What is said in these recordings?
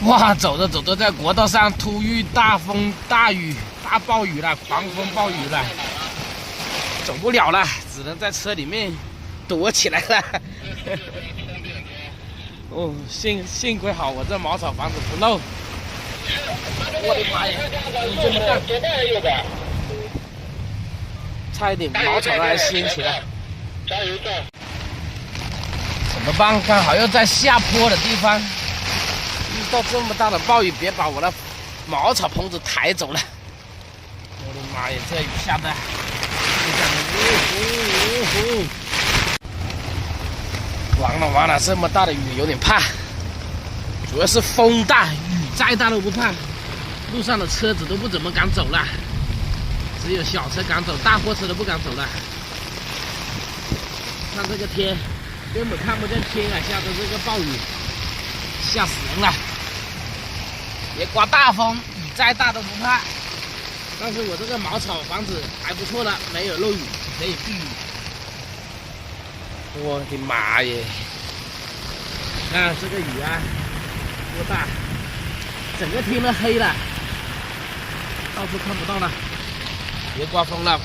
哇，走着走着，在国道上突遇大风、大雨、大暴雨了，狂风暴雨了，走不了了，只能在车里面躲起来了。哦，幸亏好，我这茅草房子不漏。我的妈呀！这么大，差一点茅草都还掀起来。加油站！怎么办？刚好又在下坡的地方。遇到这么大的暴雨，别把我的茅草棚子抬走了！我的妈呀，这雨下的，完了，这么大的雨有点怕，主要是风大，雨再大都不怕。路上的车子都不怎么敢走了，只有小车敢走，大货车都不敢走了。看这个天，根本看不见天啊！下的这个暴雨，吓死人了。别刮大风，雨再大都不怕。但是我这个茅草房子还不错了，没有漏雨，可以避雨。我的妈耶！看这个雨啊，多大！整个天都黑了，到处看不到了。别刮风了，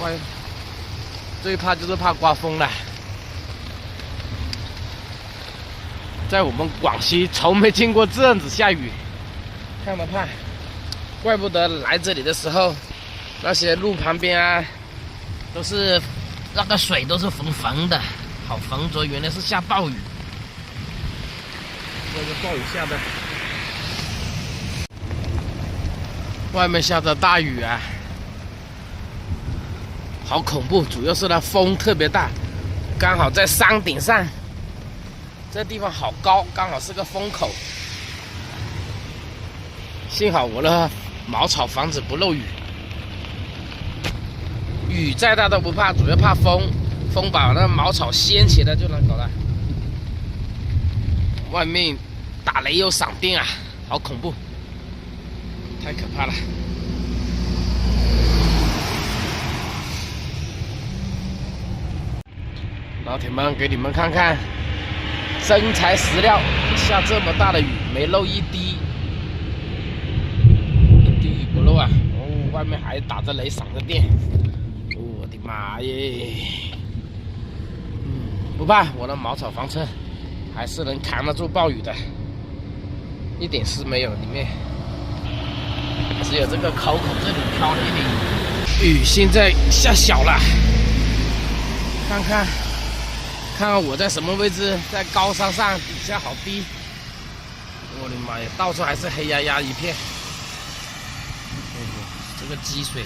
最怕就是怕刮风了。在我们广西，从没见过这样子下雨。看不怕，怪不得来这里的时候，那些路旁边啊，都是那个水都是浑浑的，好浑浊，原来是下暴雨。这个暴雨下的，外面下着大雨啊，好恐怖！主要是那风特别大，刚好在山顶上，这地方好高，刚好是个风口。幸好我的茅草房子不漏雨，雨再大都不怕，主要怕风，风把那茅草掀起来就能搞了。外面打雷又闪电啊，好恐怖，太可怕了。老铁们，给你们看看，真材实料，下这么大的雨没漏一滴。不漏啊！哦，外面还打着雷，闪着电，我的妈耶！不怕，我的茅草房车还是能扛得住暴雨的，一点事没有。里面只有这个口这里飘了一点雨，现在下小了。看看我在什么位置，在高山上，底下好低。我的妈呀，到处还是黑压压一片。这个积水，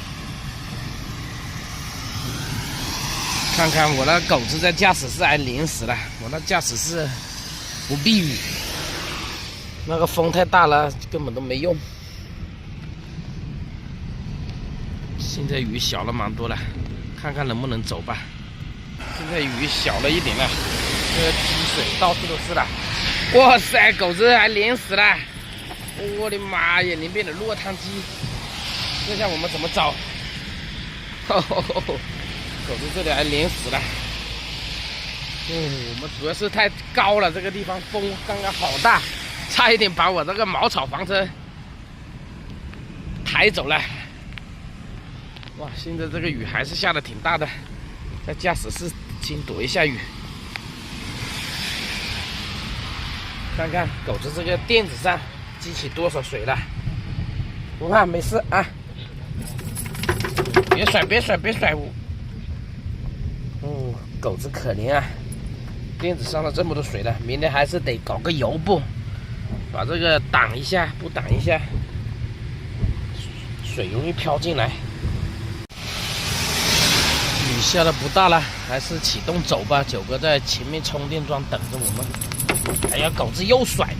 看看我那狗子在驾驶室还淋死了，我那驾驶室不避雨，那个风太大了，根本都没用。现在雨小了蛮多了，看看能不能走吧。现在雨小了一点了，这个积水到处都是了。哇塞，狗子还淋死了！我的妈呀，里面的落汤鸡！这下我们怎么找？狗子这里还淋死了。我们主要是太高了，这个地方风刚刚好大，差一点把我这个茅草房车抬走了。哇，现在这个雨还是下的挺大的，在驾驶室先躲一下雨。看看狗子这个垫子上积起多少水了，不怕，没事啊。别甩我！狗子可怜啊，垫子上了这么多水了，明天还是得搞个油布，把这个挡一下，不挡一下，水容易飘进来。雨下的不大了，还是启动走吧。九哥在前面充电桩等着我们。哎呀，狗子又甩！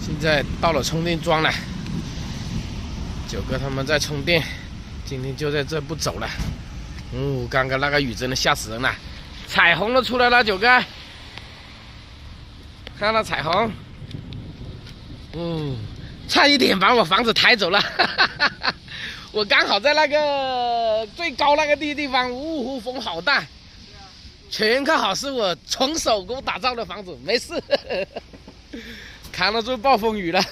现在到了充电桩了。九哥他们在充电，今天就在这不走了。刚刚那个雨真的吓死人了，彩虹都出来了，九哥，看到彩虹，差一点把我房子抬走了，我刚好在那个最高那个地方，风好大，全看好是我纯手工打造的房子，没事。扛得住暴风雨了。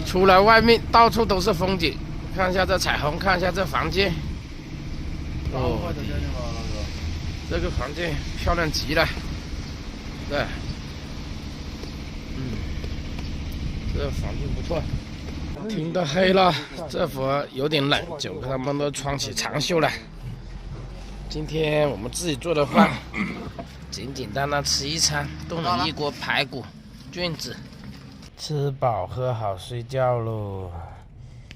出来外面到处都是风景，看一下这彩虹，看一下这房间。哦，这个房间漂亮极了。对，这房间不错。天都黑了，这会儿有点冷，就他们都穿起长袖了。今天我们自己做的饭，简简单单吃一餐，炖了一锅排骨、卷子。吃饱喝好睡觉喽。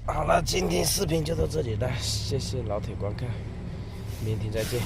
好了，今天视频就到这里了，谢谢老铁观看，明天再见。